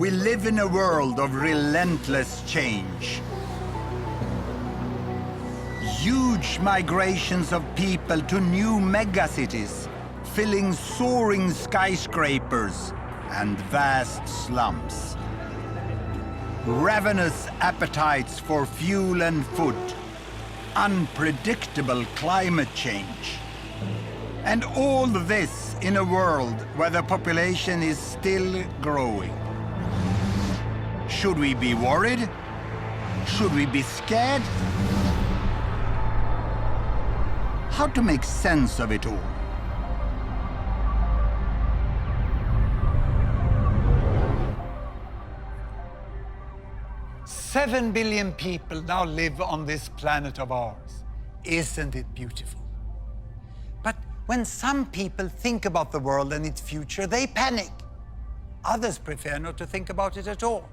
We live in a world of relentless change. Huge migrations of people to new megacities, filling soaring skyscrapers and vast slums. Ravenous appetites for fuel and food, unpredictable climate change. And all this in a world where the population is still growing. Should we be worried? Should we be scared? How to make sense of it all? "7 billion people now live on this planet of ours. Isn't it beautiful?" But when some people think about the world and its future, they panic. Others prefer not to think about it at all.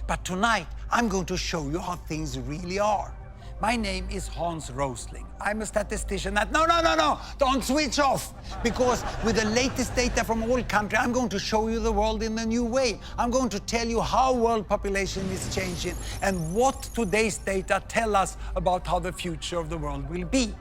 But tonight, I'm going to show you how things really are. My name is Rosling. I'm a statistician at... No, don't switch off. Because with the latest data from all countries, I'm going to show you the world in a new way. I'm going to tell you how world population is changing and what today's data tell us about how the future of the world will be.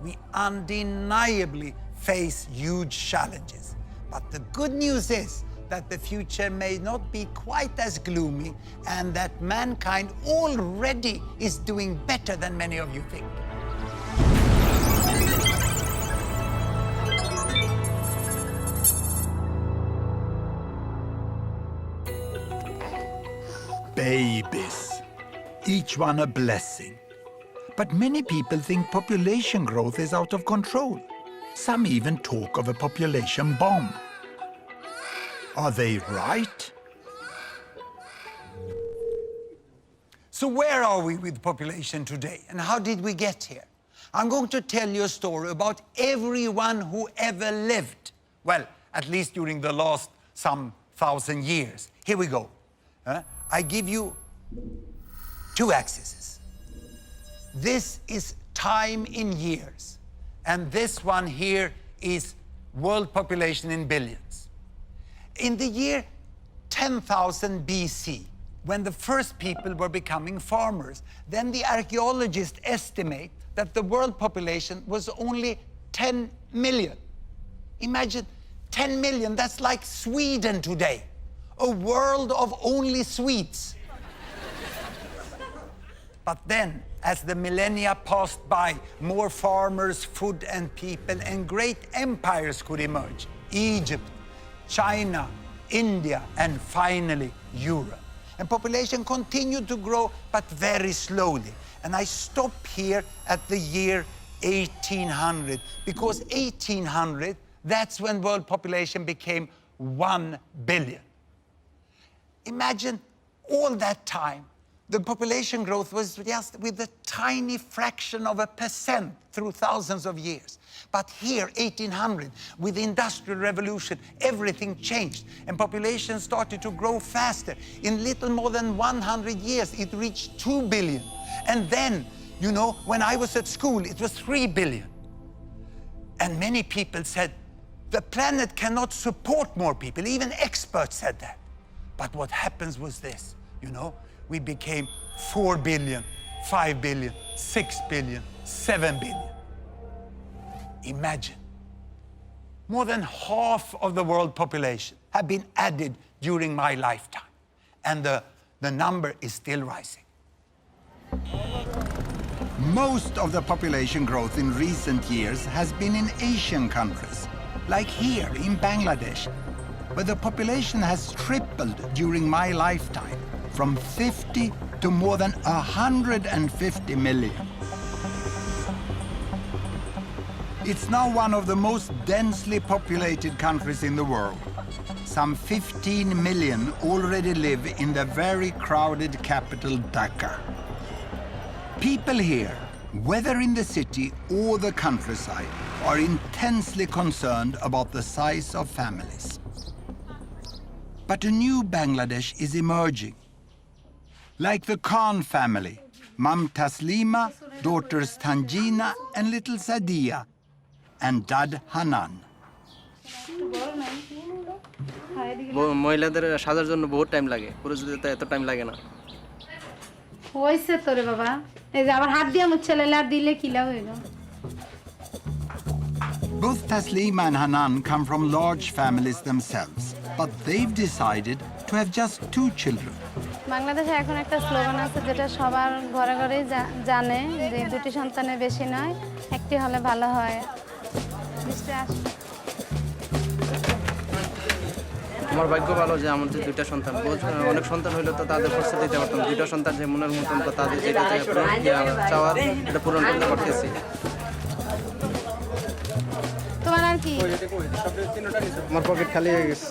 We undeniably face huge challenges. But the good news is that the future may not be quite as gloomy and that mankind already is doing better than many of you think. Babies, each one a blessing. But many people think population growth is out of control. Some even talk of a population bomb. Are they right? So where are we with population today, and how did we get here? I'm going to tell you a story about everyone who ever lived. Well, at least during the last some 1,000 years. Here we go. I give you 2 axes. This is time in years, and this one here is world population in billions. In the year 10,000 BC, when the first people were becoming farmers, then the archaeologists estimate that the world population was only 10 million. Imagine 10 million, that's like Sweden today. A world of only Swedes. But then, as the millennia passed by, more farmers, food and people, and great empires could emerge. Egypt, China, India, and finally Europe. And population continued to grow, but very slowly. And I stop here at the year 1800, because 1800, that's when world population became 1 billion. Imagine all that time, the population growth was just with a tiny fraction of a percent through thousands of years. But here, 1800, with the Industrial Revolution, everything changed, and population started to grow faster. In little more than 100 years, it reached 2 billion. And then, you know, when I was at school, it was 3 billion. And many people said, the planet cannot support more people. Even experts said that. But what happens was this, you know, we became 4 billion, 5 billion, 6 billion, 7 billion. Imagine, more than half of the world population have been added during my lifetime. And the number is still rising. Most of the population growth in recent years has been in Asian countries, like here in Bangladesh, where the population has tripled during my lifetime, from 50 to more than 150 million. It's now one of the most densely populated countries in the world. Some 15 million already live in the very crowded capital, Dhaka. People here, whether in the city or the countryside, are intensely concerned about the size of families. But a new Bangladesh is emerging. Like the Khan family, Mum Taslima, daughters Tanjina and little Sadia, and Dad Hanan. মহিলাদের সাজার জন্য বহুত time লাগে, পুরুষদের এত time লাগে না। হয়েছে তোরে বাবা, এই যে আবার হাত দিয়ে মুছে লেলে আর দিলে কিলা হইল। Both Taslima and Hanan come from large families themselves, but they've decided to have just 2 children. বাংলাদেশে এখন একটা স্লোগান আছে যেটা সবার ঘরে ঘরেই জানে যে 2টি সন্তানের বেশি নয়, একটি হলে ভালো হয়। আমার ভাগ্য ভালো যে আমার যে 2টা সন্তান, অনেক সন্তান হইলে তো তাদের খরচ দিতে পারতাম। 2টা সন্তান যে মনের মতন তো তাদের যেটা চাওয়ার এটা পূরণ করতে পারতেছি। তোমার আর কি? আমার পকেট খালি হয়ে গেছে।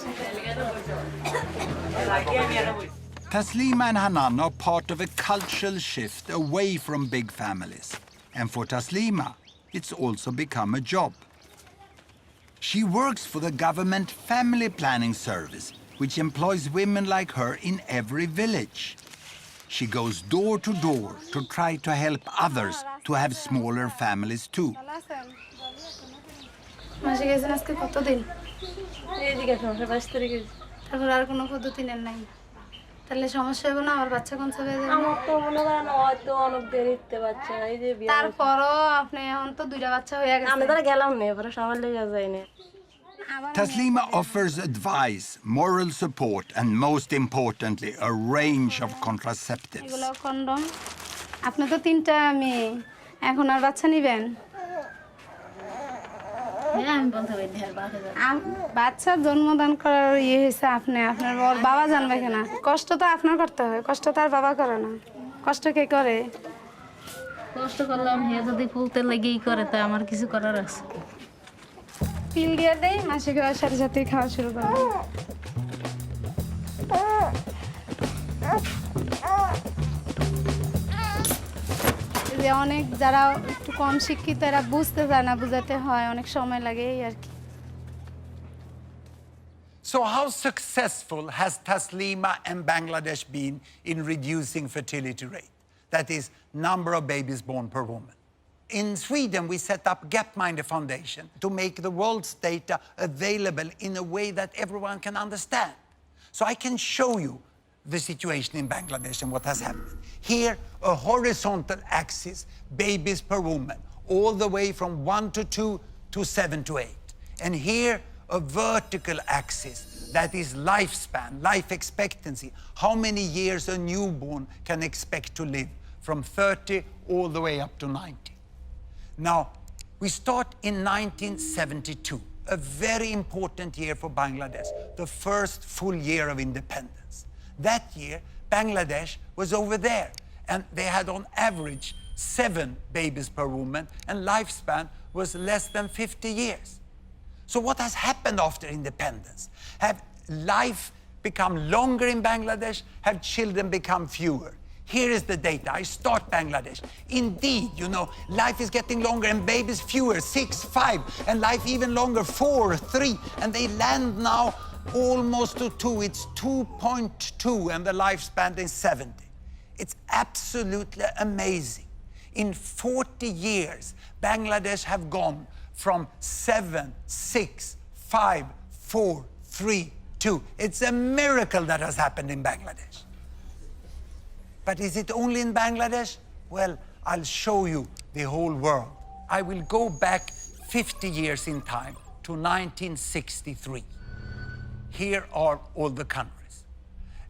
Taslima and Hanan are part of a cultural shift away from big families. And for Taslima, it's also become a job. She works for the government family planning service, which employs women like her in every village. She goes door to door to try to help others to have smaller families too. মাসে গেছেন আজকে কতদিন? তারপর আর কোনো পদ্ধতি নেন নাই? তাহলে সমস্যা হবে না? আমার বাচ্চা কোন সময় যাবে? আমার তো মনে করেন হয়তো অনেক দেরিতে বাচ্চা, এই যে তারপরও আপনি এখন তো 2টা বাচ্চা হয়ে গেছে। আমি তো গেলাম না, এবারে সবার লেগে যায় না। Taslima offers advice, moral support, and most importantly, a range of contraceptives. এগুলো কন্ডম। আপনি তো 3টা মেয়ে, এখন আর বাচ্চা নিবেন? বাচ্চা জন্মদান করার হয়েছে আপনি, আপনার বাবা জানবে কেনা? কষ্ট তো আপনার করতে হয়, কষ্ট তো আর বাবা করে না। কষ্ট কে করে? কষ্ট করলাম, হে যদি ফুলতে লেগেই করে তা আমার কিছু করার আছে? পিল দিয়ে দেয়, মাসিক হওয়ার সাথে সাথে খাওয়া শুরু করবে। যে অনেক যারা একটু কম শিক্ষিত এরা বুঝতে চায় না, বুঝাতে হয়, অনেক সময় লাগে এই আর কি। So how successful has Taslima and Bangladesh been in reducing fertility rate? That is, number of babies born per woman. In Sweden, we set up Gapminder Foundation to make the world's data available in a way that everyone can understand. So I can show you the situation in Bangladesh and what has happened. Here, a horizontal axis, babies per woman, all the way from 1 to 2 to 7 to 8. And here, a vertical axis, that is lifespan, life expectancy, how many years a newborn can expect to live, from 30 all the way up to 90. Now, we start in 1972, a very important year for Bangladesh, the first full year of independence. That year, Bangladesh was over there, and they had on average 7 babies per woman, and lifespan was less than 50 years. So what has happened after independence? Have life become longer in Bangladesh? Have children become fewer? Here is the data. I start Bangladesh. Indeed, you know, life is getting longer and babies fewer, 6, 5, and life even longer, 4, 3, and they land now almost to 2. It's 2.2, and the lifespan is 70. It's absolutely amazing. In 40 years, Bangladesh have gone from 7, 6, 5, 4, 3, 2. It's a miracle that has happened in Bangladesh. But is it only in Bangladesh? Well, I'll show you the whole world. I will go back 50 years in time to 1963. Here are all the countries.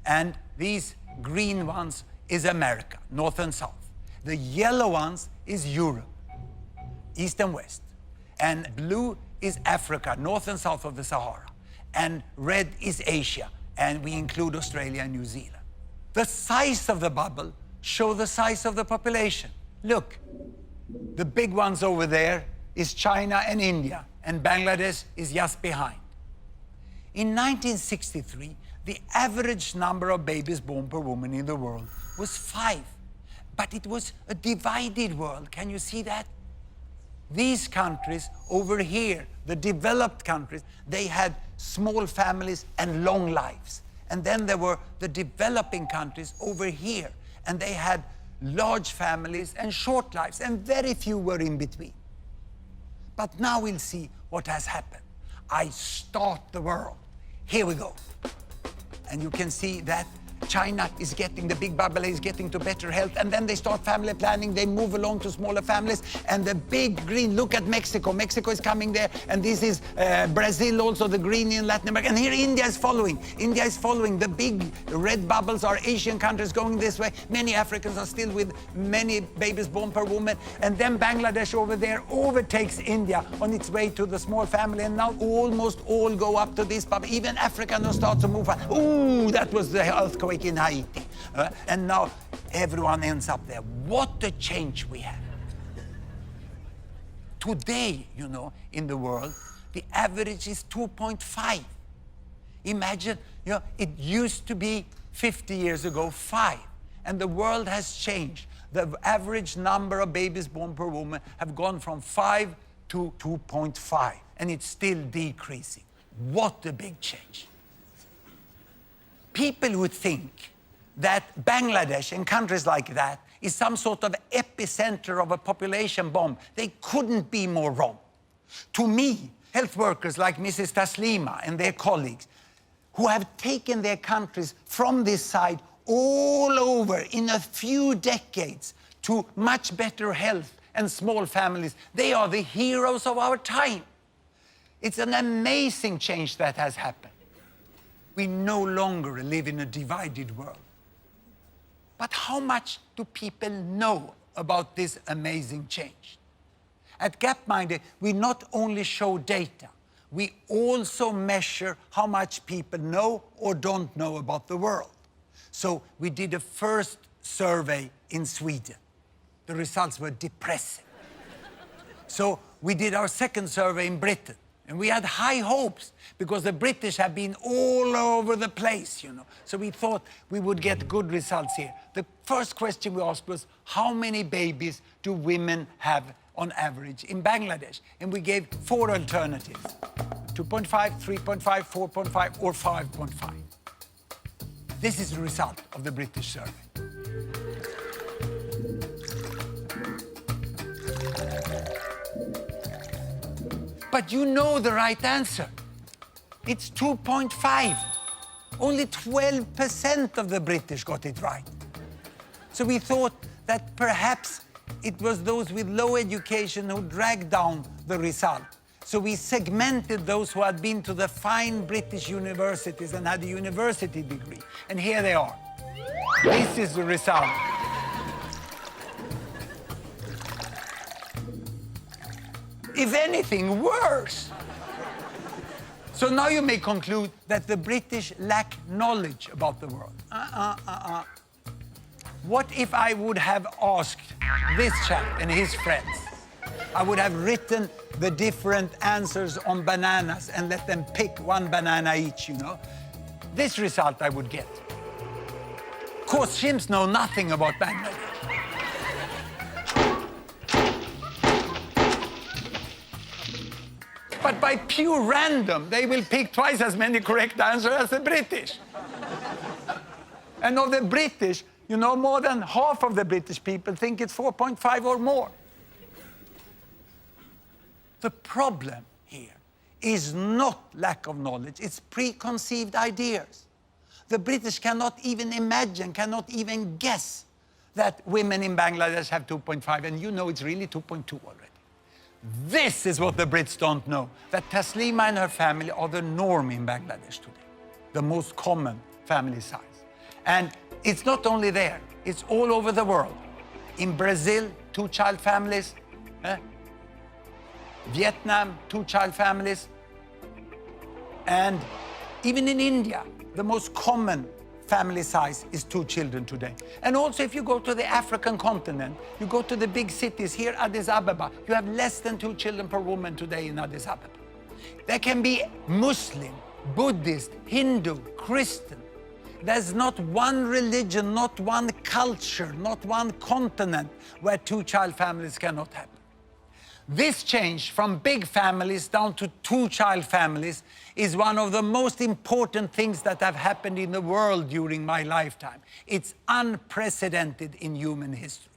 And these green ones is America, North and South. The yellow ones is Europe, East and West. And blue is Africa, North and South of the Sahara. And red is Asia, and we include Australia and New Zealand. The size of the bubble show the size of the population. Look, the big ones over there is China and India, and Bangladesh is just behind. In 1963, the average number of babies born per woman in the world was 5. But it was a divided world. Can you see that? These countries over here, the developed countries, they had small families and long lives. And then there were the developing countries over here, and they had large families and short lives, and very few were in between. But now we'll see what has happened. I start the world Here we go. And you can see that China is getting, the big bubble is getting to better health, and then they start family planning, they move along to smaller families, and the big green, look at Mexico. Mexico is coming there, and this is Brazil also, the green in Latin America, and here India is following. India is following. The big red bubbles are Asian countries going this way. Many Africans are still with many babies born per woman, and then Bangladesh over there overtakes India on its way to the small family, and now almost all go up to this bubble. Even Africa now starts to move. Ooh, that was the earthquake in Haiti. And now everyone ends up there. What a change we have. Today, you know, in the world, the average is 2.5. Imagine, you know, it used to be 50 years ago, 5. And the world has changed. The average number of babies born per woman have gone from 5 to 2.5. And it's still decreasing. What a big change. People would think that Bangladesh and countries like that is some sort of epicenter of a population bomb. They couldn't be more wrong. To me, health workers like Mrs. Taslima and their colleagues, who have taken their countries from this side all over in a few decades to much better health and small families, they are the heroes of our time. It's an amazing change that has happened. We no longer live in a divided world. But how much do people know about this amazing change? At Gapminder, we not only show data, we also measure how much people know or don't know about the world. So we did a first survey in Sweden. The results were depressing. So we did our second survey in Britain. And we had high hopes because the British have been all over the place, you know. So we thought we would get good results here. The first question we asked was, how many babies do women have on average in Bangladesh? And we gave 4 alternatives: 2.5, 3.5, 4.5, or 5.5. This is the result of the British survey. But you know the right answer. It's 2.5. Only 12% of the British got it right. So we thought that perhaps it was those with low education who dragged down the result. So we segmented those who had been to the fine British universities and had a university degree. And here they are. This is the result. If anything, worse. So now you may conclude that the British lack knowledge about the world. What if I would have asked this chap and his friends? I would have written the different answers on bananas and let them pick 1 banana each, you know. This result I would get. Of course, chimps know nothing about Bangladesh. But by pure random, they will pick twice as many correct answers as the British. And of the British, you know, more than half of the British people think it's 4.5 or more. The problem here is not lack of knowledge, it's preconceived ideas. The British cannot even imagine, cannot even guess that women in Bangladesh have 2.5, and you know it's really 2.2 already. This is what the Brits don't know, that Taslima and her family are the norm in Bangladesh today, the most common family size. And it's not only there, it's all over the world. In Brazil, 2-child families. Vietnam, 2-child families. And even in India, the most common family size is 2 children today. And also if you go to the African continent, you go to the big cities here, Addis Ababa, you have less than 2 children per woman today in Addis Ababa. There can be Muslim, Buddhist, Hindu, Christian. There's not one religion, not one culture, not one continent where 2-child families cannot happen. This change from big families down to 2-child families is one of the most important things that have happened in the world during my lifetime. It's unprecedented in human history.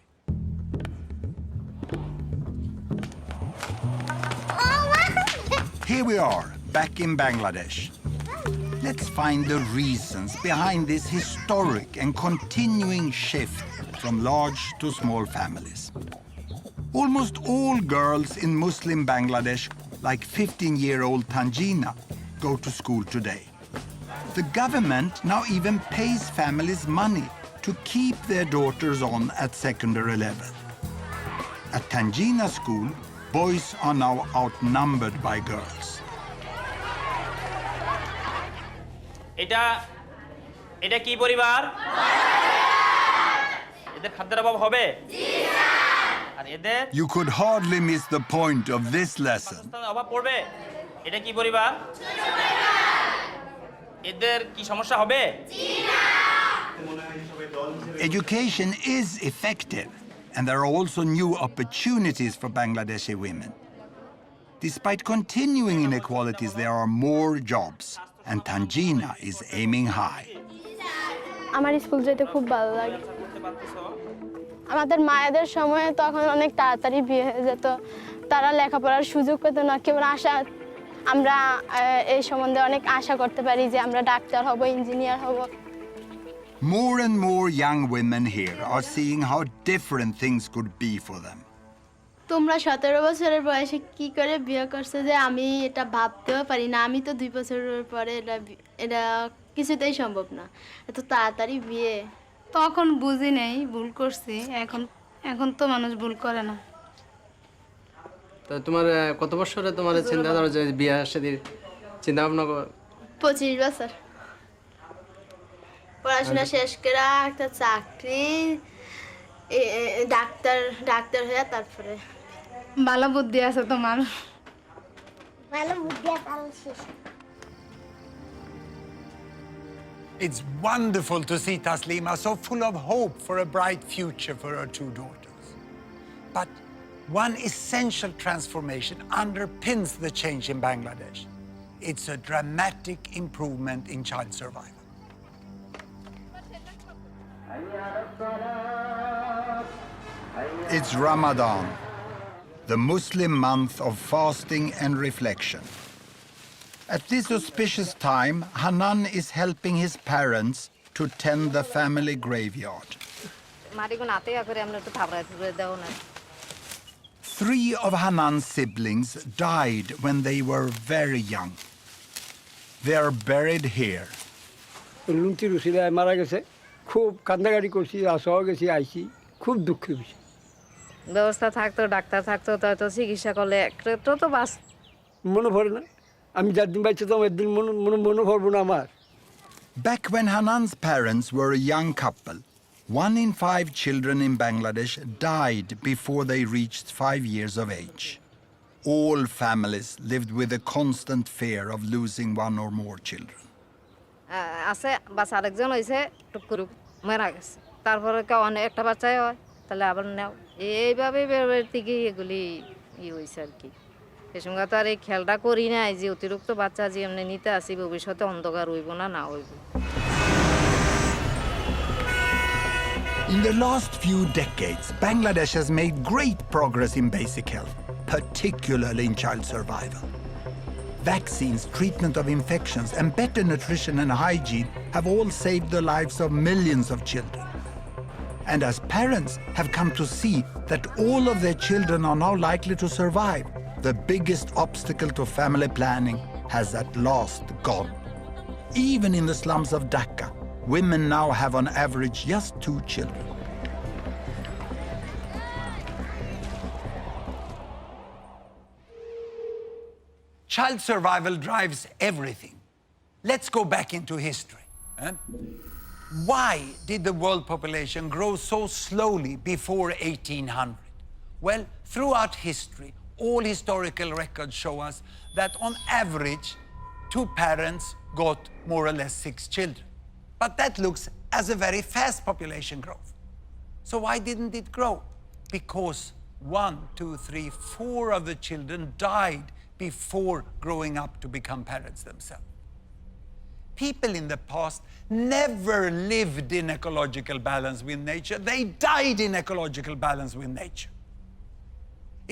Here we are, back in Bangladesh. Let's find the reasons behind this historic and continuing shift from large to small families. Almost all girls in Muslim Bangladesh, like 15-year-old Tanjina, go to school today. The government now even pays families money to keep their daughters on at secondary level. At Tanjina school, boys are now outnumbered by girls. এটা কি পরিবার এদের খাদ্যের অভাব হবে আর এদের You could hardly miss the point of this lesson. অভাব পড়বে এটা কি পরিবার এদের কি সমস্যা হবে Education is effective, and there are also new opportunities for Bangladeshi women. Despite continuing inequalities, there are more jobs, and Tanjina is aiming high. আমার স্কুল যেতে খুব ভালো লাগে আমাদের মায়েদের সময়ে তখন অনেক তাড়াতাড়ি বিয়ে হয়ে যেত তারা লেখাপড়ার সুযোগ পেত না কেউ আশা আমরা এই সম্বন্ধে অনেক আশা করতে পারি যে আমরা ডাক্তার হব ইঞ্জিনিয়ার হব More and more young women here are seeing how different things could be for them. তোমরা 17 বছরের বয়সে কি করে বিয়ে করছো যে আমি এটা ভাবতেও পারি না আমি তো 2 বছরের পরে এটা কিছুতেই সম্ভব না এত তাড়াতাড়ি বিয়ে তখন বুঝি নেই ভুল করছি এখন তো মানুষ ভুল করে না তো তোমার কত বছরে তোমার চিন্তা ধরো যে বিয়ে শাদীর চিন্তা ভাবনা 25 বছর পড়াশোনা শেষ করে একটা চাকরি ডাক্তার হয়ে তারপরে ভালো বুদ্ধি আছে তোমার ভালো বুদ্ধি আছে It's wonderful to see Taslima so full of hope for a bright future for her two daughters. But one essential transformation underpins the change in Bangladesh. It's a dramatic improvement in child survival. It's Ramadan, the Muslim month of fasting and reflection. At this auspicious time, Hanan is helping his parents to tend the family graveyard. 3 of Hanan's siblings died when they were very young. They are buried here. লুন্তি রুসিলায় মারা গেছে খুব কান্দাকাটি করছি আসা গেছি আইছি খুব দুঃখের বিষয় ব্যবস্থা থাকতো ডাক্তার থাকতো তো চিকিৎসা করলে একটু তো বাস মনে পড়ে না আমি যার দিন বাইছে তো একদিন মনে পড়বো না আমার Back when Hanan's parents were a young couple, 1 in 5 children in Bangladesh died before they reached 5 years of age. All families lived with a constant fear of losing one or more children. আছে বাচ্চা আরেকজন হয়েছে টুক করে মারা গেছে তারপরে কেউ অনেক একটা বাচ্চাই হয় তাহলে আবার নেও এইভাবে বেরোবের থেকে এগুলি হয়েছে আর কি সে সঙ্গে তো আর এই খেয়ালটা করি নাই যে অতিরিক্ত বাচ্চা যে এমনি নিতে আসি ভবিষ্যতে অন্ধকার হইব না হইব In the last few decades, Bangladesh has made great progress in basic health, particularly in child survival. Vaccines, treatment of infections, and better nutrition and hygiene have all saved the lives of millions of children. And as parents have come to see that all of their children are now likely to survive, the biggest obstacle to family planning has at last gone. Even in the slums of Dhaka, women now have on average just 2 children. Child survival drives everything. Let's go back into history. Why did the world population grow so slowly before 1800? Well, throughout history, all historical records show us that on average, 2 parents got more or less 6 children. But that looks as a very fast population growth. So why didn't it grow? Because 1, 2, 3, 4 of the children died before growing up to become parents themselves. People in the past never lived in ecological balance with nature. They died in ecological balance with nature.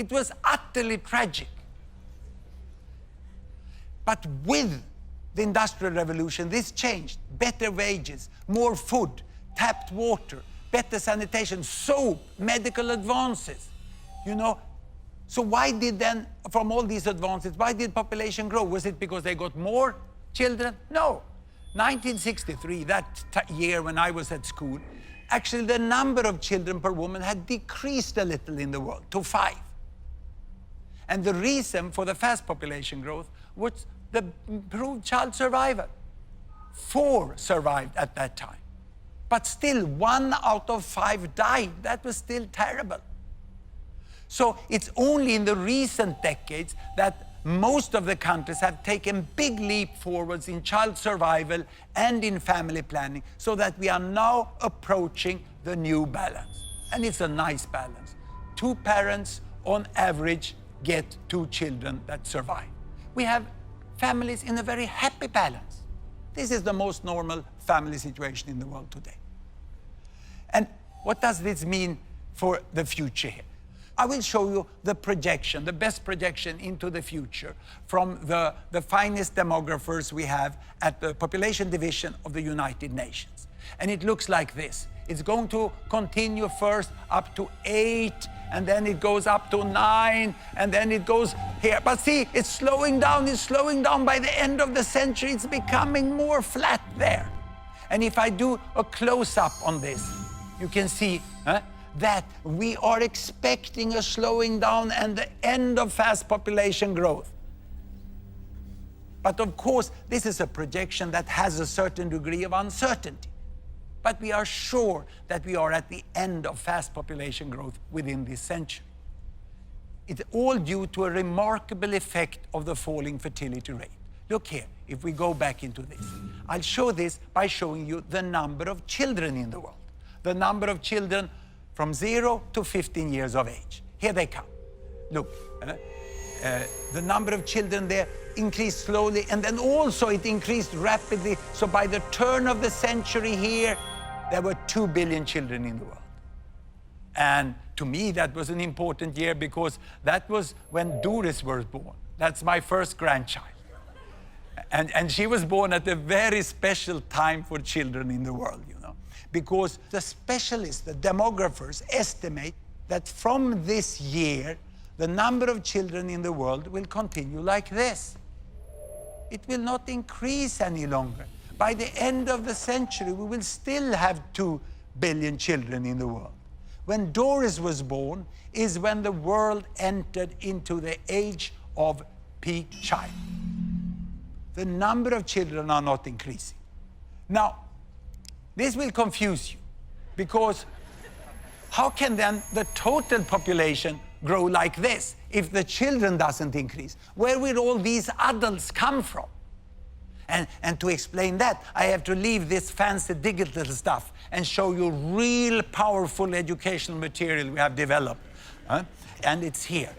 It was utterly tragic. But with the Industrial Revolution, this changed. Better wages, more food, tapped water, better sanitation, soap, medical advances. You know, so why did then, from all these advances, why did population grow? Was it because they got more children? No. 1963, that year when I was at school, actually the number of children per woman had decreased a little in the world to 5. And the reason for the fast population growth was the improved child survival. 4 survived at that time. But still, 1 out of 5 died. That was still terrible. So it's only in the recent decades that most of the countries have taken big leap forwards in child survival and in family planning, so that we are now approaching the new balance. And it's a nice balance. 2 parents on average get 2 children that survive. We have families in a very happy balance. This is the most normal family situation in the world today. And what does this mean for the future here? I will show you the projection, the best projection into the future from the finest demographers we have at the Population Division of the United Nations. And it looks like this. It's going to continue first up to 8, and then it goes up to 9, and then it goes here. But see, it's slowing down, it's slowing down. By the end of the century, it's becoming more flat there. And if I do a close-up on this, you can see that we are expecting a slowing down and the end of fast population growth. But of course, this is a projection that has a certain degree of uncertainty. But we are sure that we are at the end of fast population growth within this century. It's all due to a remarkable effect of the falling fertility rate. Look here, if we go back into this. I'll show this by showing you the number of children in the world. The number of children from 0 to 15 years of age. Here they come. Look, the number of children there increased slowly, and then also it increased rapidly. So by the turn of the century here, there were 2 billion children in the world. And to me, that was an important year because that was when Doris was born. That's my first grandchild. And she was born at a very special time for children in the world, you know, because the specialists, the demographers, estimate that from this year, the number of children in the world will continue like this. It will not increase any longer. By the end of the century, we will still have 2 billion children in the world. When Doris was born is when the world entered into the age of peak child. The number of children are not increasing. Now, this will confuse you, because how can then the total population grow like this if the children doesn't increase? Where will all these adults come from? And to explain that, I have to leave this fancy digital stuff and show you real powerful educational material we have developed. And it's here.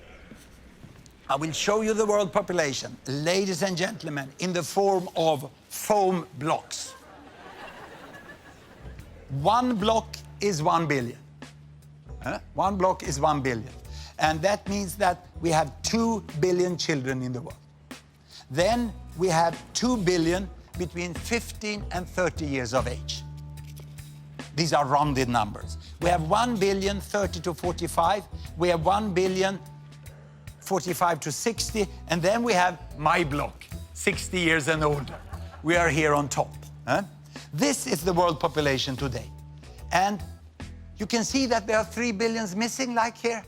I will show you the world population, ladies and gentlemen, in the form of foam blocks. 1 block is 1 billion. 1 block is 1 billion. And that means that we have 2 billion children in the world. Then we have 2 billion between 15 and 30 years of age. These are rounded numbers. We have 1 billion 30 to 45. We have 1 billion 45 to 60. And then we have my block, 60 years and older. We are here on top. This is the world population today. And you can see that there are 3 billions missing, like here.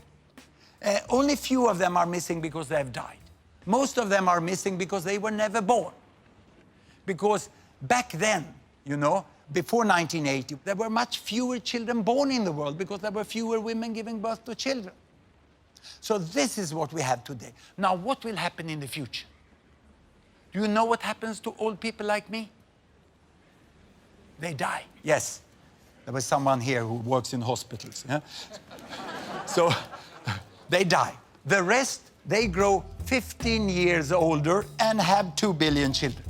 Only few of them are missing because they have died. Most of them are missing because they were never born. Because back then, you know, before 1980, there were much fewer children born in the world because there were fewer women giving birth to children. So this is what we have today. Now, what will happen in the future? Do you know what happens to old people like me? They die. Yes. There was someone here who works in hospitals. Yeah? So they die. The rest, they grow 15 years older and have 2 billion children.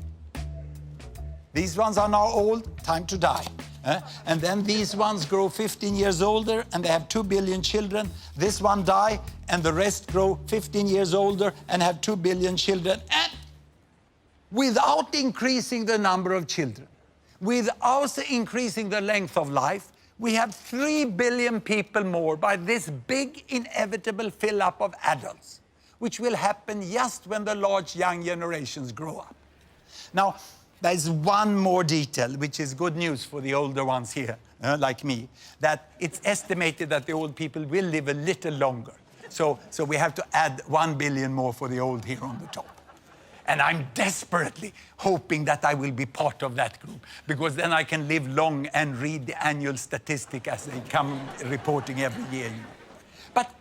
These ones are now old, time to die. And then these ones grow 15 years older and they have 2 billion children. This one die and the rest grow 15 years older and have 2 billion children. And without increasing the number of children, without increasing the length of life, we have 3 billion people more by this big inevitable fill-up of adults, which will happen just when the large young generations grow up. Now, there's one more detail, which is good news for the older ones here, like me, that it's estimated that the old people will live a little longer. So we have to add 1 billion more for the old here on the top. And I'm desperately hoping that I will be part of that group, because then I can live long and read the annual statistic as they come reporting every year. But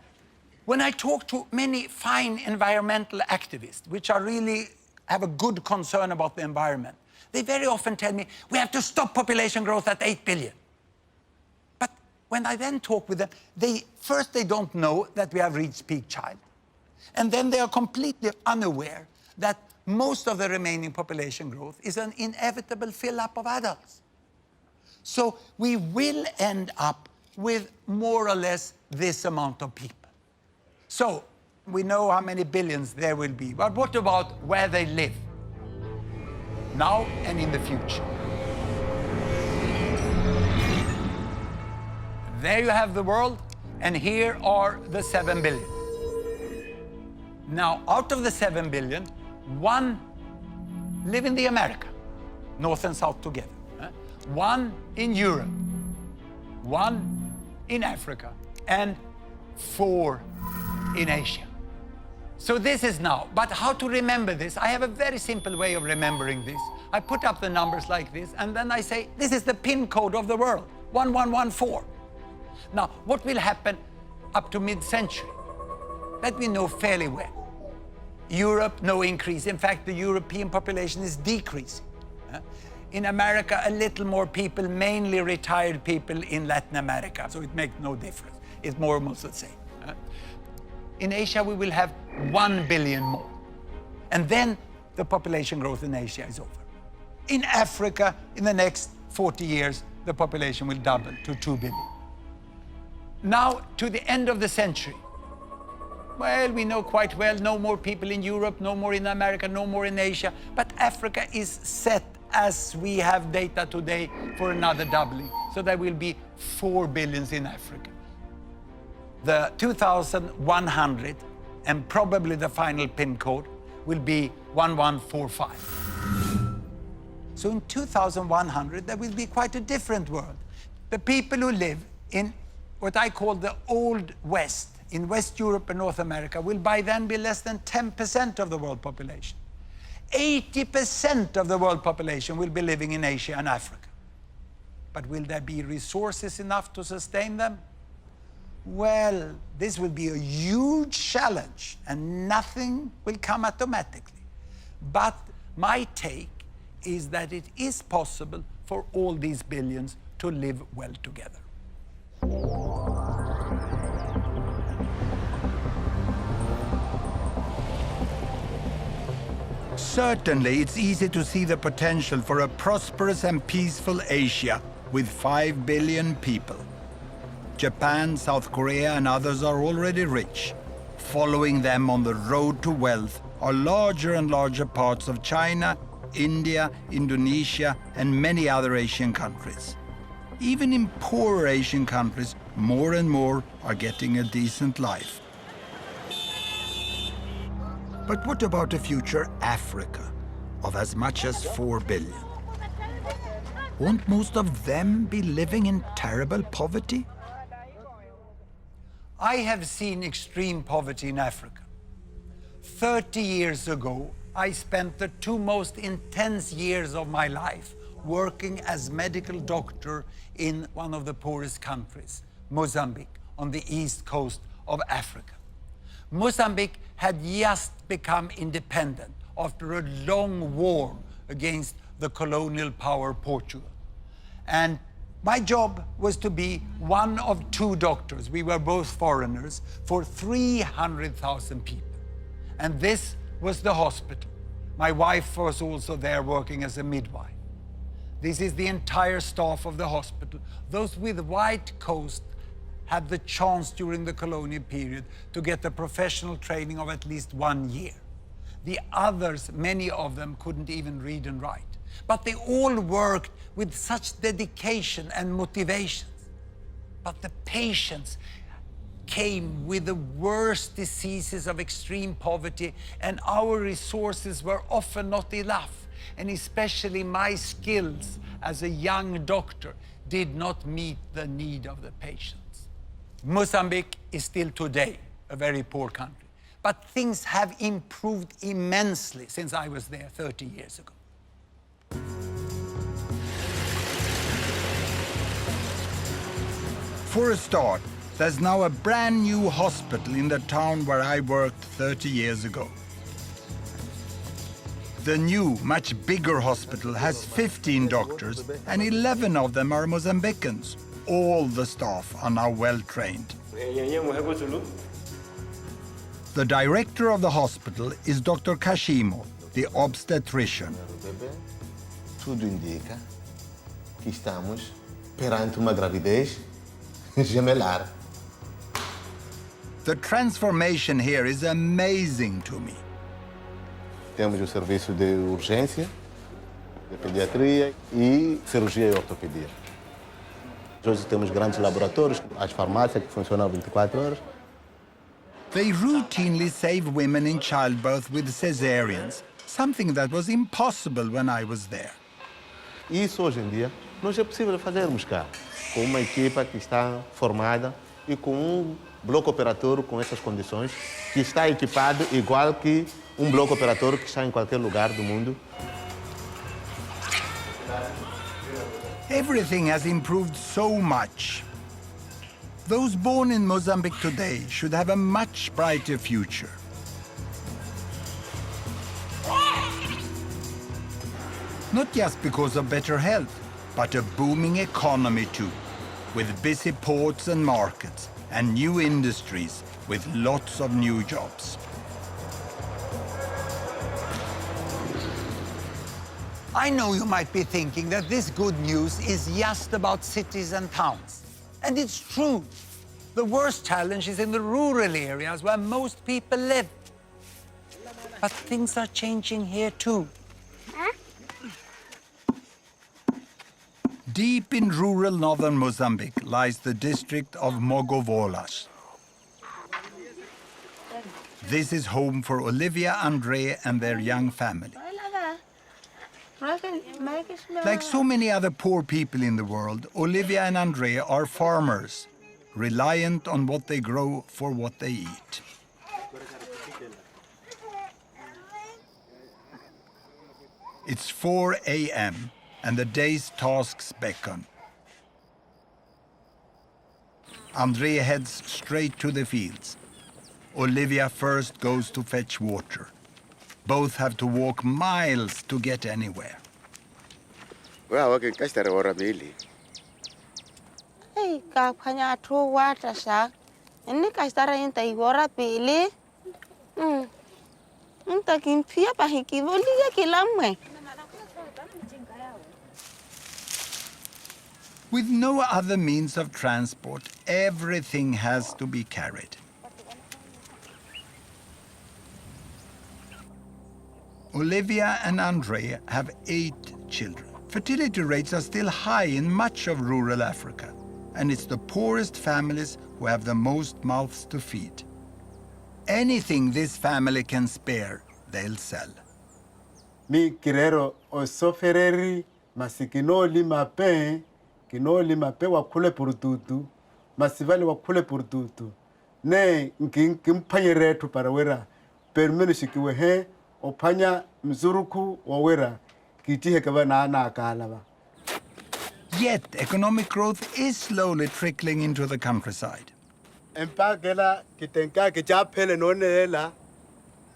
when I talk to many fine environmental activists, which are really have a good concern about the environment, they very often tell me, we have to stop population growth at 8 billion. But when I then talk with them, first they don't know that we have reached peak child. And then they are completely unaware that most of the remaining population growth is an inevitable fill-up of adults. So we will end up with more or less this amount of people. So we know how many billions there will be, but what about where they live? Now and in the future. There you have the world, and here are the 7 billion. Now, out of the 7 billion, 1 live in the America, North and South together. 1 in Europe, 1 in Africa, and 4 in Asia. So this is now, but how to remember this? I have a very simple way of remembering this. I put up the numbers like this, and then I say, this is the PIN code of the world, 1114. Now, what will happen up to mid-century? That we know fairly well. Europe, no increase. In fact, the European population is decreasing. In America, a little more people, mainly retired people in Latin America, so it makes no difference. It's more or less the same. In Asia, we will have 1 billion more. And then the population growth in Asia is over. In Africa, in the next 40 years, the population will double to 2 billion. Now, to the end of the century, well, we know quite well, no more people in Europe, no more in America, no more in Asia, but Africa is set, as we have data today, for another doubling. So there will be 4 billions in Africa. The 2100, and probably the final PIN code, will be 1145. So in 2100, there will be quite a different world. The people who live in what I call the Old West, in West Europe and North America, will by then be less than 10% of the world population. 80% of the world population will be living in Asia and Africa. But will there be resources enough to sustain them? Well, this will be a huge challenge, and nothing will come automatically. But my take is that it is possible for all these billions to live well together. Certainly, it's easy to see the potential for a prosperous and peaceful Asia with 5 billion people. Japan, South Korea, and others are already rich. Following them on the road to wealth are larger and larger parts of China, India, Indonesia, and many other Asian countries. Even in poorer Asian countries, more and more are getting a decent life. But what about a future Africa of as much as 4 billion? Won't most of them be living in terrible poverty? I have seen extreme poverty in Africa. 30 years ago, I spent the 2 most intense years of my life working as medical doctor in one of the poorest countries, Mozambique, on the east coast of Africa. Mozambique had just become independent after a long war against the colonial power Portugal. And my job was to be one of 2 doctors, we were both foreigners, for 300,000 people. And this was the hospital. My wife was also there working as a midwife. This is the entire staff of the hospital. Those with white coats had the chance during the colonial period to get a professional training of at least 1 year. The others, many of them, couldn't even read and write. But they all worked with such dedication and motivation. But the patients came with the worst diseases of extreme poverty, and our resources were often not enough. And especially my skills as a young doctor did not meet the need of the patients. Mozambique is still today a very poor country, but things have improved immensely since I was there 30 years ago. For a start, there's now a brand new hospital in the town where I worked 30 years ago. The new, much bigger hospital has 15 doctors, and 11 of them are Mozambicans. All the staff are now well trained. The director of the hospital is Dr. Kashimo, the obstetrician. Tudo indica que estamos perante uma gravidez gemelar. The transformation here is amazing to me. Temos o serviço de urgência, de pediatria e cirurgia e ortopedia. Hoje temos grandes laboratórios, as farmácias que funcionam 24 horas. They routinely save women in childbirth with cesareans, something that was impossible when I was there. Isso hoje em dia não é possível fazermos cá, com uma equipa que está formada e com um bloco operatório com essas condições, que está equipado igual que um bloco operatório que está em qualquer lugar do mundo. Everything has improved so much. Those born in Mozambique today should have a much brighter future. Not just because of better health, but a booming economy too, with busy ports and markets and new industries with lots of new jobs. I know you might be thinking that this good news is just about cities and towns. And it's true. The worst challenge is in the rural areas where most people live. But things are changing here too. Deep in rural northern Mozambique lies the district of Mogovolas. This is home for Olivia, Andre, and their young family. Like so many other poor people in the world, Olivia and Andre are farmers, reliant on what they grow for what they eat. It's 4 a.m. and the day's tasks beckon. Andre heads straight to the fields. Olivia first goes to fetch water. Both have to walk miles to get anywhere. Well, okay, kastar ora bili. Hey, kapanya to water shark. Ini kastar inta igora bili. Inta kimpia pahiki boliga kilamwe. With no other means of transport, everything has to be carried. Olivia and Andre have 8 children. Fertility rates are still high in much of rural Africa, and it's the poorest families who have the most mouths to feed. Anything this family can spare, they'll sell. Mi kirero o sofereri masikinoli mape kinoli mape wakule purututu masivali wakule purututu ne nkimpanyere tu parawera permene shikiwe he opanya mzuruku wawera kitihe kaba na akalaba. Yet economic growth is slowly trickling into the countryside. Empagela kitenka kichapele nonela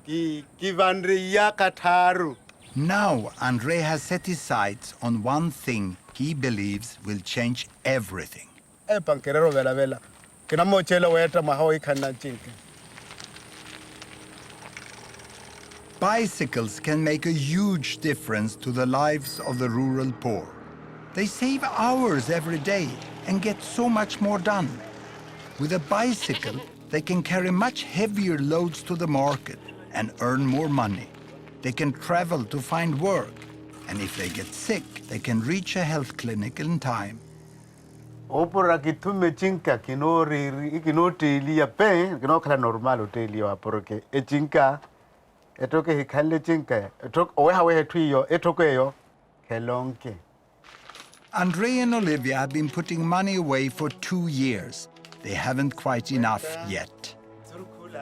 ki kivandri ya kataru. Now Andre has set his sights on one thing he believes will change everything. Pankerero vela vela kina mochela weta mahoi kana chinke. Bicycles can make a huge difference to the lives of the rural poor. They save hours every day and get so much more done. With a bicycle, they can carry much heavier loads to the market and earn more money. They can travel to find work. And if they get sick, they can reach a health clinic in time. Opora kitume chinka kino riri kino tili ya pe kino kala normal tili ya poroke e chinka etoke hikale chinka etok owe tuyo etoke yo kelonke. Andre and Olivia have been putting money away for 2 years. They haven't quite enough yet.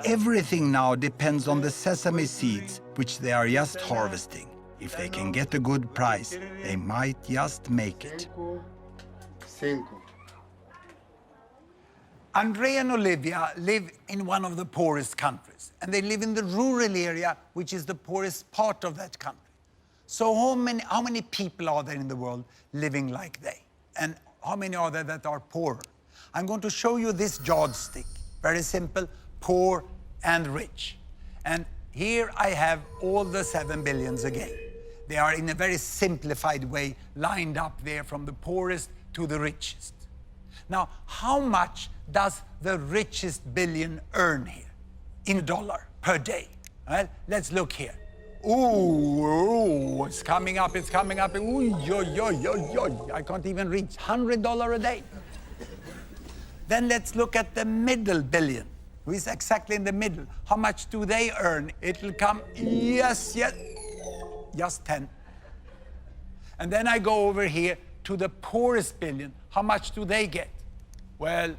Everything now depends on the sesame seeds, which they are just harvesting. If they can get a good price, they might just make it. Andre and Olivia live in one of the poorest countries, and they live in the rural area, which is the poorest part of that country. So how many people are there in the world living like they? And how many are there that are poorer? I'm going to show you this yardstick. Very simple, poor and rich. And here I have all the 7 billions again. They are in a very simplified way lined up there from the poorest to the richest. Now, how much does the richest billion earn here in dollar per day? Well, let's look here. Ooh, it's coming up, it's coming up. Ooh, I can't even reach $100 a day. Then let's look at the middle billion, who is exactly in the middle. How much do they earn? It'll come, yes, just 10. And then I go over here to the poorest billion. How much do they get? Well,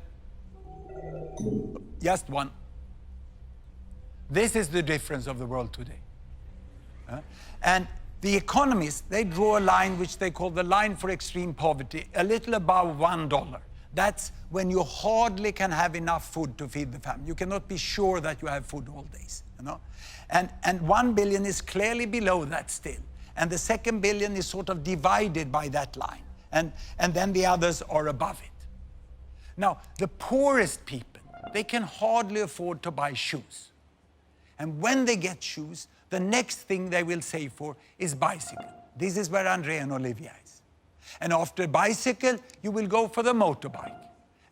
just 1. This is the difference of the world today. And the economists, they draw a line which they call the line for extreme poverty, a little above $1. That's when you hardly can have enough food to feed the family. You cannot be sure that you have food all days, you know? And 1 billion is clearly below that still. And the second billion is sort of divided by that line. And then the others are above it. Now, the poorest people, they can hardly afford to buy shoes. And when they get shoes, the next thing they will save for is bicycle. This is where Andre and Olivia is. And after bicycle, you will go for the motorbike.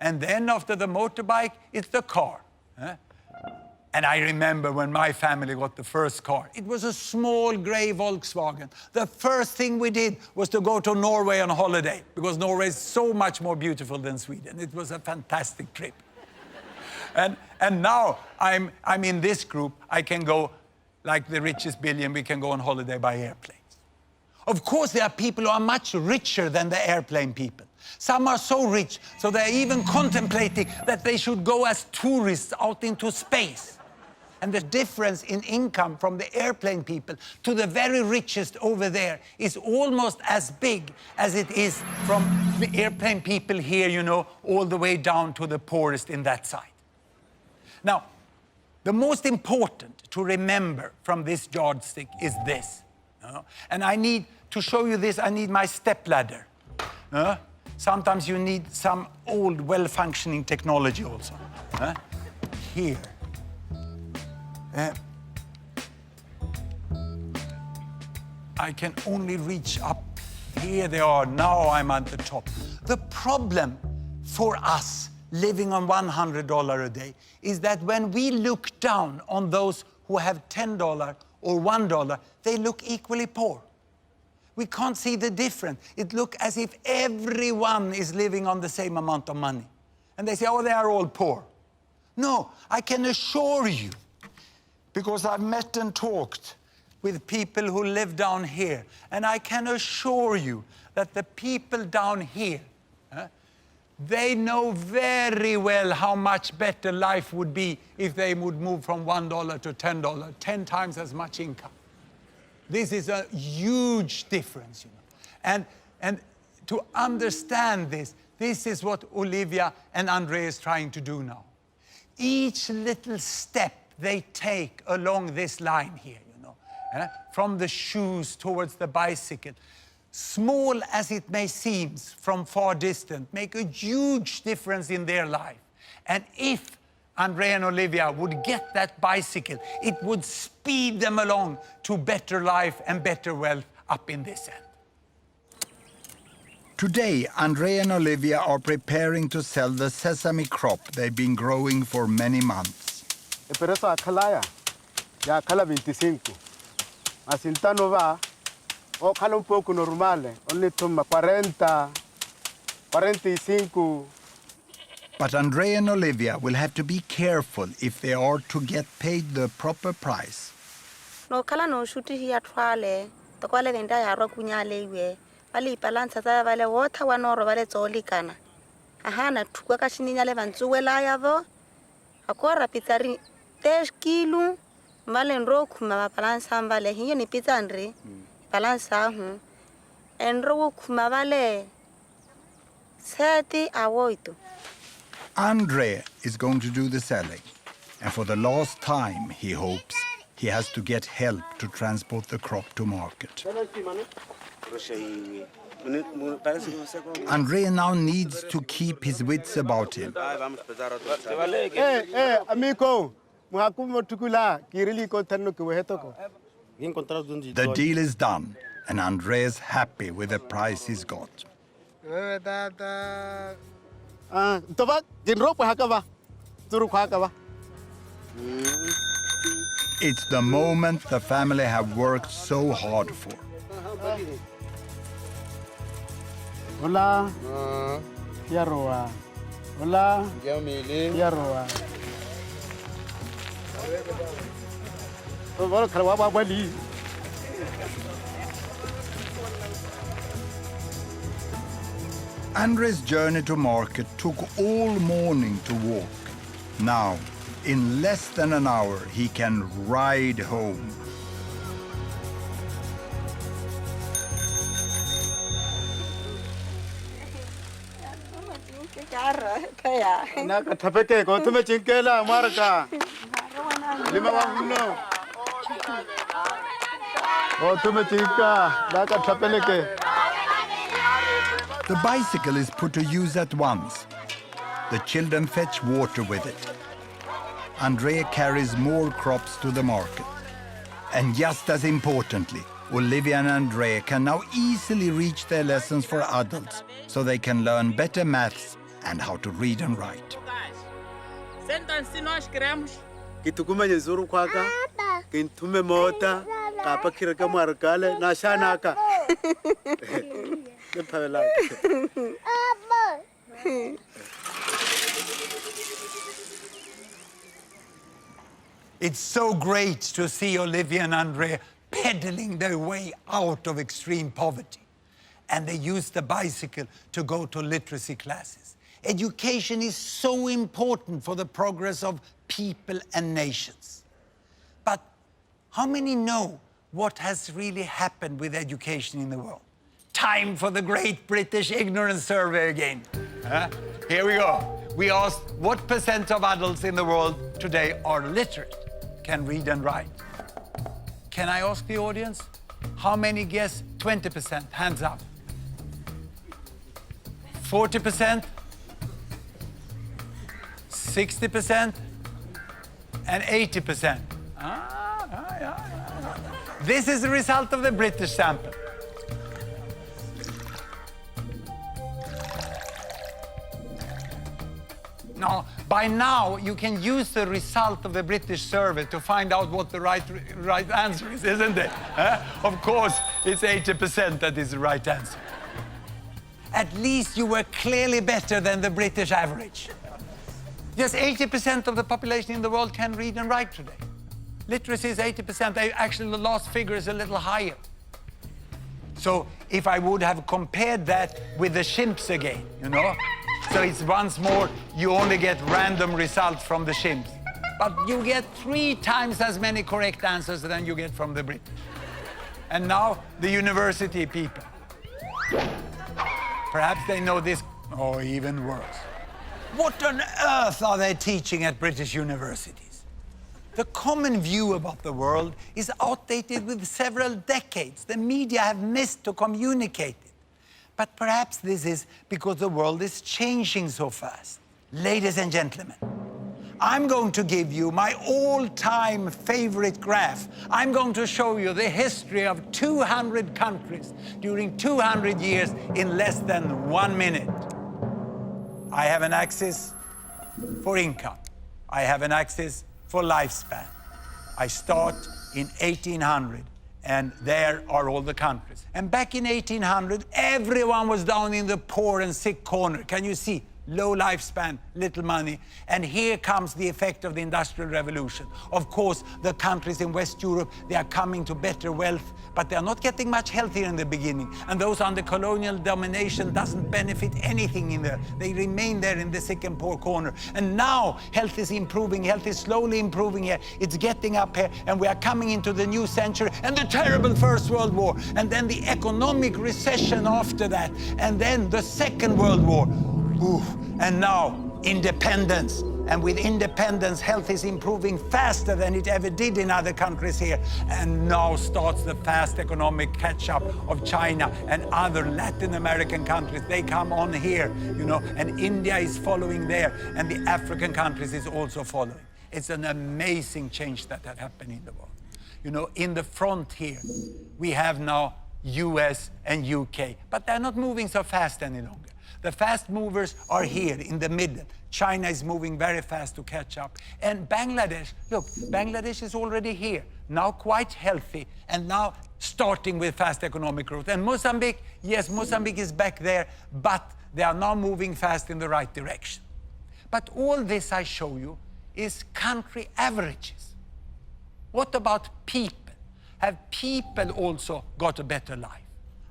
And then after the motorbike, it's the car. And I remember when my family got the first car. It was a small gray Volkswagen. The first thing we did was to go to Norway on holiday, because Norway is so much more beautiful than Sweden. It was a fantastic trip. And now I'm in this group. I can go, like the richest billion, we can go on holiday by airplanes. Of course, there are people who are much richer than the airplane people. Some are so rich, so they're even contemplating that they should go as tourists out into space. And the difference in income from the airplane people to the very richest over there is almost as big as it is from the airplane people here, you know, all the way down to the poorest in that side. Now, the most important to remember from this yardstick is this. And I need to show you this, I need my stepladder. Sometimes you need some old, well-functioning technology also. Here. I can only reach up. Here they are. Now I'm at the top. The problem for us living on $100 a day is that when we look down on those who have $10 or $1, they look equally poor. We can't see the difference. It looks as if everyone is living on the same amount of money. And they say, oh, they are all poor. No, I can assure you, because I've met and talked with people who live down here, and I can assure you that the people down here, they know very well how much better life would be if they would move from $1 to $10, 10 times as much income. This is a huge difference, you know. And to understand this, this is what Olivia and Andre is trying to do now. Each little step they take along this line here, you know, from the shoes towards the bicycle, small as it may seem from far distance, make a huge difference in their life. And if Andre and Olivia would get that bicycle, it would speed them along to better life and better wealth up in this end. Today, Andre and Olivia are preparing to sell the sesame crop they've been growing for many months. Pero esa acala ya acala 25. Asintano va, o cala un poco normale, only toma 40, 45. But Andrea and Olivia will have to be careful if they are to get paid the proper price. No kala no shuti hiya twale to kwale venda ya ro kunyale iwe bali balance tsa bale water wa no ro bale tsoli kana aha na thukwa ka shininya le bantsuwela ya vo akora pizari 10 kilo male ro khuma ba balance ambale hiyo ni pizza andre balance ahu enro khuma bale seti awoito. Andre is going to do the selling, and for the last time, he hopes, he has to get help to transport the crop to market. Andre now needs to keep his wits about him. Hey, amigo, the deal is done, and Andre is happy with the price he's got. It's the moment the family have worked so hard for. Hola. Yaroa. Hola. Yaroa. Andre's journey to market took all morning to walk. Now, in less than an hour, he can ride home. Naka tapeke ko tume chinkela marka. Lima wanguno. O tume chinka naka tapeleke. The bicycle is put to use at once. The children fetch water with it. Andrea carries more crops to the market. And just as importantly, Olivia and Andrea can now easily reach their lessons for adults so they can learn better maths and how to read and write. Kitukumenye zuru kwaka, kintume mota, kapa kiraka markale, na shanaka. It's so great to see Olivia and Andrea pedaling their way out of extreme poverty. And they use the bicycle to go to literacy classes. Education is so important for the progress of people and nations. But how many know what has really happened with education in the world? Time for the great British ignorance survey again. Here we go. We asked what percent of adults in the world today are literate, can read and write. Can I ask the audience? How many guess 20%? Hands up. 40%? 60%? And 80%? This is the result of the British sample. Now, by now, you can use the result of the British survey to find out what the right answer is, isn't it? Of course, it's 80% that is the right answer. At least you were clearly better than the British average. Just 80% of the population in the world can read and write today. Literacy is 80%. Actually, the last figure is a little higher. So if I would have compared that with the chimps again, you know? So it's once more, you only get random results from the chimps. But you get 3 times as many correct answers than you get from the British. And now, the university people. Perhaps they know this, or even worse. What on earth are they teaching at British universities? The common view about the world is outdated with several decades. The media have missed to communicate it. But perhaps this is because the world is changing so fast. Ladies and gentlemen, I'm going to give you my all-time favorite graph. I'm going to show you the history of 200 countries during 200 years in less than 1 minute. I have an axis for income. I have an axis for lifespan. I start in 1800 and there are all the countries. And back in 1800, everyone was down in the poor and sick corner. Can you see? Low lifespan, little money. And here comes the effect of the Industrial Revolution. Of course, the countries in West Europe, they are coming to better wealth, but they are not getting much healthier in the beginning. And those under colonial domination doesn't benefit anything in there. They remain there in the sick and poor corner. And now health is improving, health is slowly improving here. It's getting up here, and we are coming into the new century and the terrible First World War, and then the economic recession after that, and then the Second World War. Ooh. And now, independence. And with independence, health is improving faster than it ever did in other countries here. And now starts the fast economic catch-up of China and other Latin American countries. They come on here, you know, and India is following there, and the African countries is also following. It's an amazing change that had happened in the world. You know, in the front here, we have now US and UK, but they're not moving so fast any longer. The fast movers are here in the middle. China is moving very fast to catch up. And Bangladesh, look, Bangladesh is already here, now quite healthy, and now starting with fast economic growth. And Mozambique, yes, Mozambique is back there, but they are now moving fast in the right direction. But all this I show you is country averages. What about people? Have people also got a better life?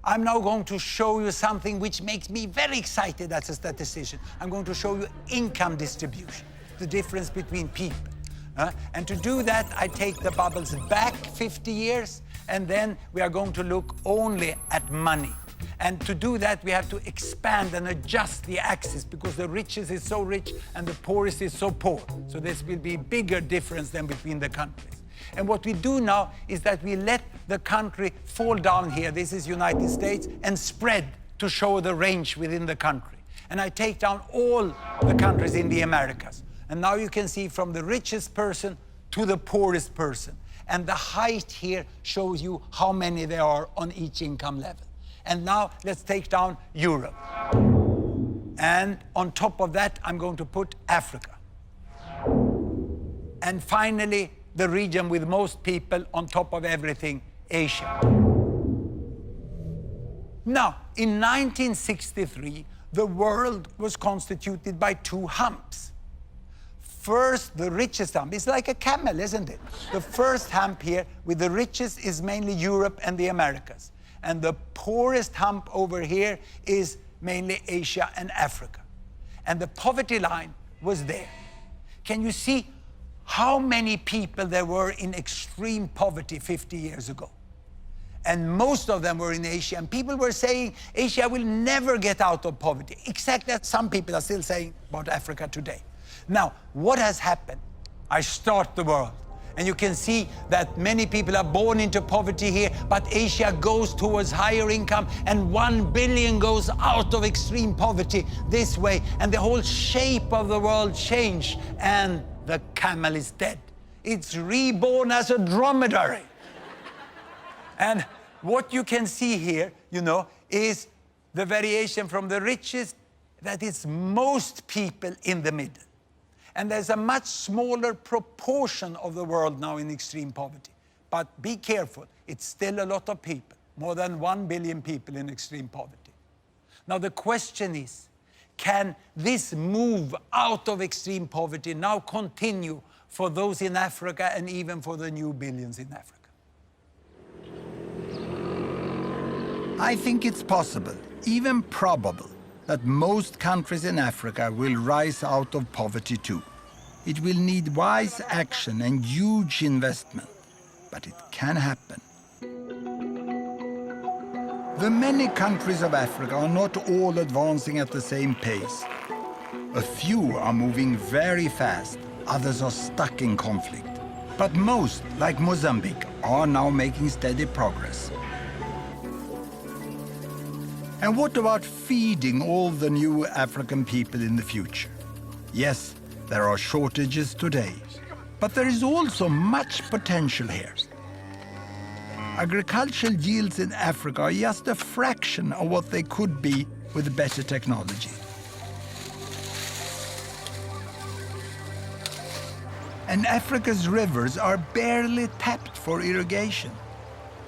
I'm now going to show you something which makes me very excited as a statistician. I'm going to show you income distribution, the difference between people. And to do that, I take the bubbles back 50 years, and then we are going to look only at money. And to do that, we have to expand and adjust the axis, because the richest is so rich and the poorest is so poor. So this will be a bigger difference than between the countries. And what we do now is that we let the country fall down here, this is United States, and spread to show the range within the country. And I take down all the countries in the Americas. And now you can see from the richest person to the poorest person. And the height here shows you how many there are on each income level. And now let's take down Europe. And on top of that, I'm going to put Africa. And finally, the region with most people, on top of everything, Asia. Now, in 1963, the world was constituted by two humps. First, the richest hump. It's like a camel, isn't it? The first hump here with the richest is mainly Europe and the Americas. And the poorest hump over here is mainly Asia and Africa. And the poverty line was there. Can you see how many people there were in extreme poverty 50 years ago? And most of them were in Asia. And people were saying Asia will never get out of poverty. Exactly as some people are still saying about Africa today. Now, what has happened? I start the world. And you can see that many people are born into poverty here, but Asia goes towards higher income, and 1 billion goes out of extreme poverty this way. And the whole shape of the world changed, and the camel is dead. It's reborn as a dromedary. And what you can see here, you know, is the variation from the richest, that is most people in the middle. And there's a much smaller proportion of the world now in extreme poverty. But be careful, it's still a lot of people, more than 1 billion people in extreme poverty. Now the question is, can this move out of extreme poverty now continue for those in Africa and even for the new billions in Africa? I think it's possible, even probable, that most countries in Africa will rise out of poverty too. It will need wise action and huge investment, but it can happen. The many countries of Africa are not all advancing at the same pace. A few are moving very fast, others are stuck in conflict. But most, like Mozambique, are now making steady progress. And what about feeding all the new African people in the future? Yes, there are shortages today, but there is also much potential here. Agricultural yields in Africa are just a fraction of what they could be with better technology. And Africa's rivers are barely tapped for irrigation.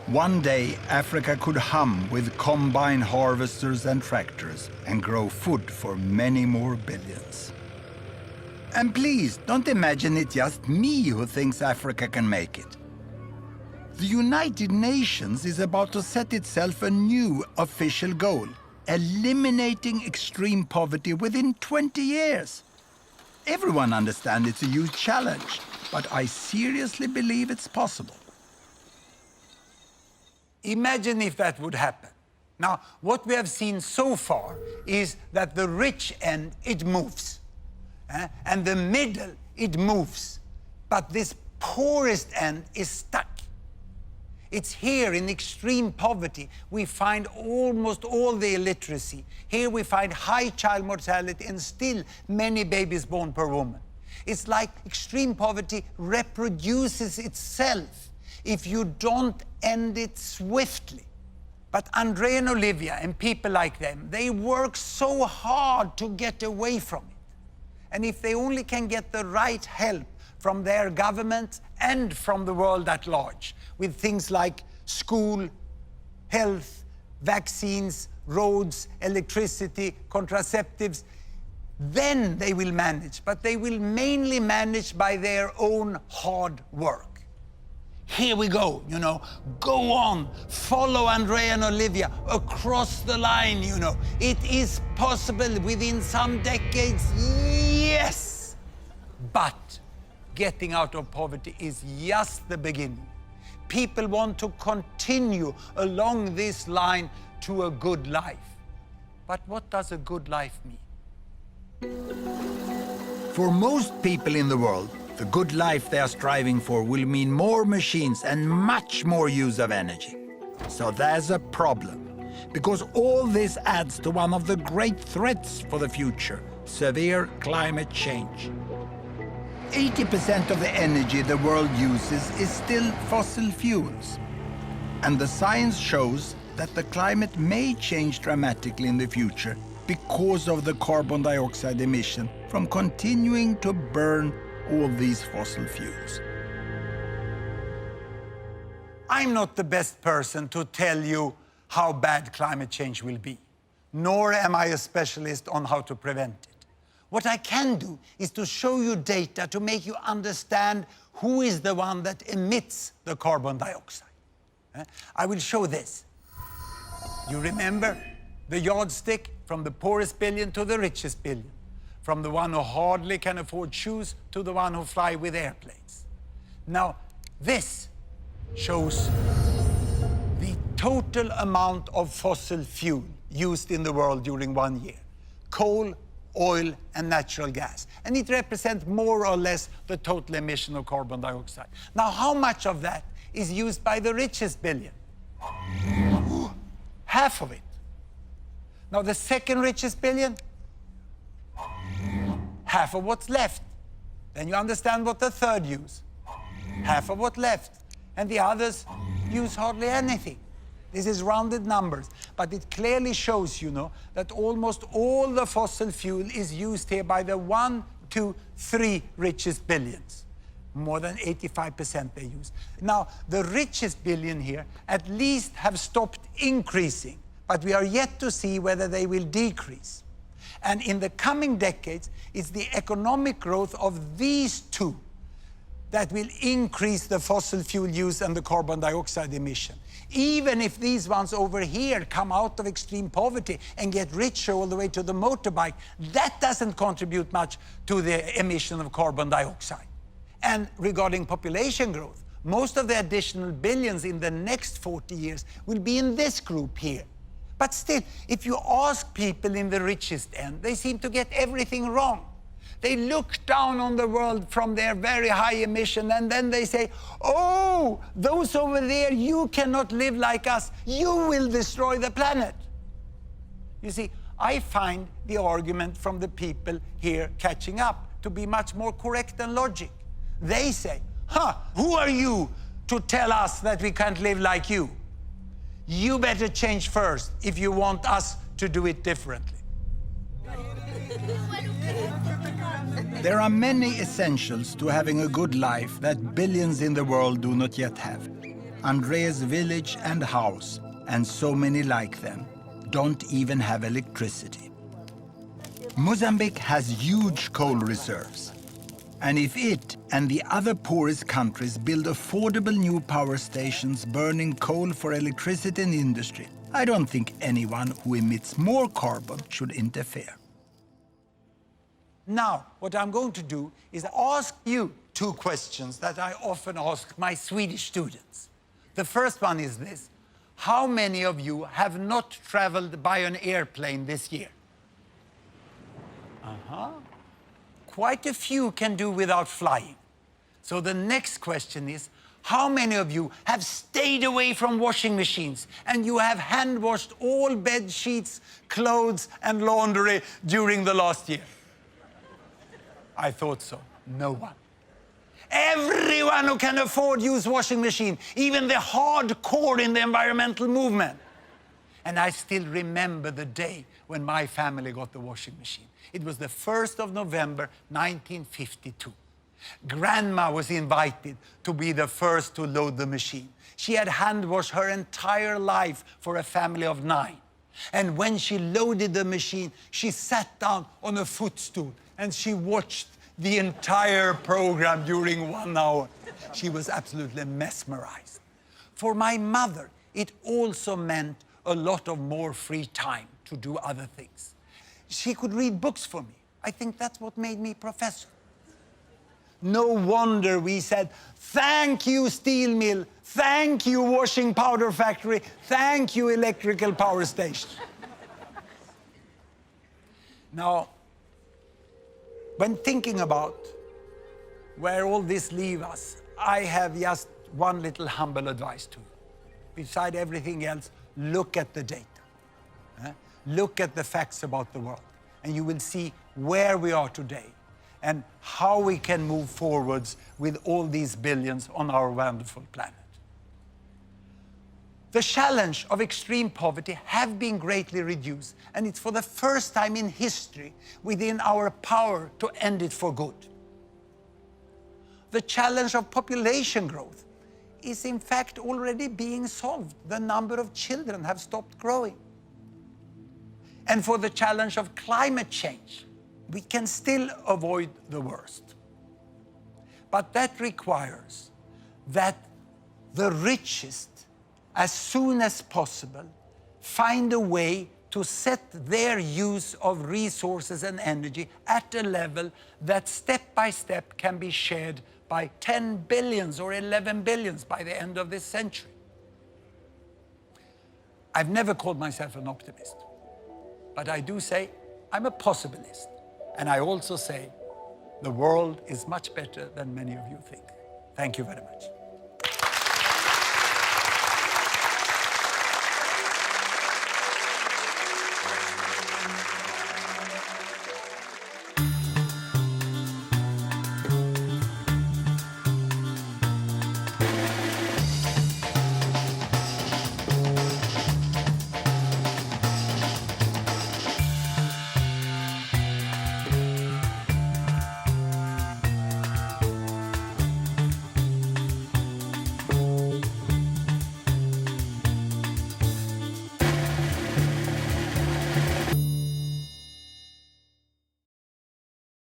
One day, Africa could hum with combine harvesters and tractors and grow food for many more billions. And please, don't imagine it's just me who thinks Africa can make it. The United Nations is about to set itself a new official goal, eliminating extreme poverty within 20 years. Everyone understands it's a huge challenge, but I seriously believe it's possible. Imagine if that would happen. Now, what we have seen so far is that the rich end, it moves. And the middle, it moves. But this poorest end is stuck. It's here in extreme poverty we find almost all the illiteracy. Here we find high child mortality and still many babies born per woman. It's like extreme poverty reproduces itself if you don't end it swiftly. But Andre and Olivia and people like them, they work so hard to get away from it. And if they only can get the right help from their government and from the world at large, with things like school, health, vaccines, roads, electricity, contraceptives, then they will manage. But they will mainly manage by their own hard work. Here we go, go on, follow Andre and Olivia across the line, It is possible within some decades, yes! But getting out of poverty is just the beginning. People want to continue along this line to a good life. But what does a good life mean? For most people in the world, the good life they are striving for will mean more machines and much more use of energy. So there's a problem, because all this adds to one of the great threats for the future, severe climate change. 80% of the energy the world uses is still fossil fuels. And the science shows that the climate may change dramatically in the future because of the carbon dioxide emission from continuing to burn all these fossil fuels. I'm not the best person to tell you how bad climate change will be, nor am I a specialist on how to prevent it. What I can do is to show you data to make you understand who is the one that emits the carbon dioxide. I will show this. You remember the yardstick from the poorest billion to the richest billion, from the one who hardly can afford shoes to the one who fly with airplanes. Now, this shows the total amount of fossil fuel used in the world during 1 year. Coal, oil, and natural gas. And it represents more or less the total emission of carbon dioxide. Now, how much of that is used by the richest billion? Half of it. Now, the second richest billion? Half of what's left. Then you understand what the third use. Half of what left. And the others use hardly anything. This is rounded numbers, but it clearly shows, that almost all the fossil fuel is used here by the 1, 2, 3 richest billions. More than 85% they use. Now, the richest billion here at least have stopped increasing, but we are yet to see whether they will decrease. And in the coming decades, it's the economic growth of these two that will increase the fossil fuel use and the carbon dioxide emission. Even if these ones over here come out of extreme poverty and get richer all the way to the motorbike, that doesn't contribute much to the emission of carbon dioxide. And regarding population growth, most of the additional billions in the next 40 years will be in this group here. But still, if you ask people in the richest end, they seem to get everything wrong. They look down on the world from their very high emission, and then they say, oh, those over there, you cannot live like us. You will destroy the planet. You see, I find the argument from the people here catching up to be much more correct and logic. They say, who are you to tell us that we can't live like you? You better change first if you want us to do it differently. There are many essentials to having a good life that billions in the world do not yet have. Andre's village and house, and so many like them, don't even have electricity. Mozambique has huge coal reserves. And if it and the other poorest countries build affordable new power stations burning coal for electricity and industry, I don't think anyone who emits more carbon should interfere. Now, what I'm going to do is ask you 2 questions that I often ask my Swedish students. The first one is this: how many of you have not traveled by an airplane this year? Quite a few can do without flying. So the next question is, how many of you have stayed away from washing machines and you have hand washed all bed sheets, clothes and laundry during the last year? I thought so. No one. Everyone who can afford use washing machine, even the hardcore in the environmental movement. And I still remember the day when my family got the washing machine. It was the 1st of November, 1952. Grandma was invited to be the first to load the machine. She had hand washed her entire life for a family of 9. And when she loaded the machine, she sat down on a footstool and she watched the entire program during 1 hour. She was absolutely mesmerized. For my mother, it also meant a lot of more free time to do other things. She could read books for me. I think that's what made me professor. No wonder we said, thank you, steel mill, thank you, washing powder factory, thank you, electrical power station. Now, when thinking about where all this leaves us, I have just one little humble advice to you. Beside everything else, look at the data. Look at the facts about the world, and you will see where we are today and how we can move forwards with all these billions on our wonderful planet. The challenge of extreme poverty have been greatly reduced, and it's for the first time in history within our power to end it for good. The challenge of population growth is in fact already being solved. The number of children have stopped growing. And for the challenge of climate change, we can still avoid the worst. But that requires that the richest, as soon as possible, find a way to set their use of resources and energy at a level that step by step can be shared by 10 billions or 11 billions by the end of this century. I've never called myself an optimist, but I do say I'm a possibilist. And I also say the world is much better than many of you think. Thank you very much.